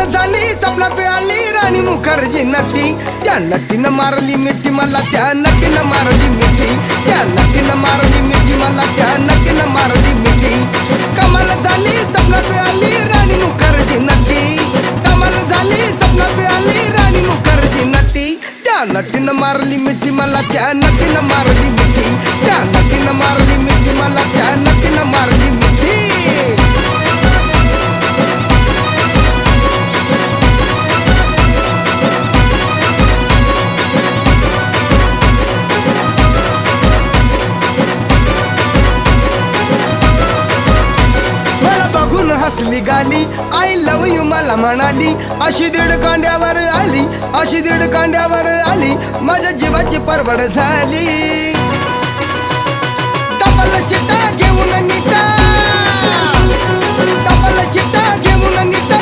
झाली स्वप्नात आली राणी मुखर्जी नटी, त्या नटीनं मारली मिठी मला, त्या नटीनं मारली मिठी, त्या नटीनं मारली मिठी मला, त्या नटीनं मारली मिठी. कमाल झाली स्वप्नात आली राणी मुखर्जी नटी, कमाल झाली स्वप्नात आली राणी मुखर्जी नटी, त्या नटीनं मारली मिठी मला, त्या नटीनं मारली मिठी, त्या नटीनं मारली मिठी मला, त्या नटीनं मारली मिठी. बघून हसली गाली, आय लव यू मला म्हणाली, अशी दीड कांड्यावर आली, अशी दीड कांड्यावर आली, माझ्या जीवाची परवड झाली. डबल शिटा घेऊन नीटा, डबल शिटा घेऊन नीटा,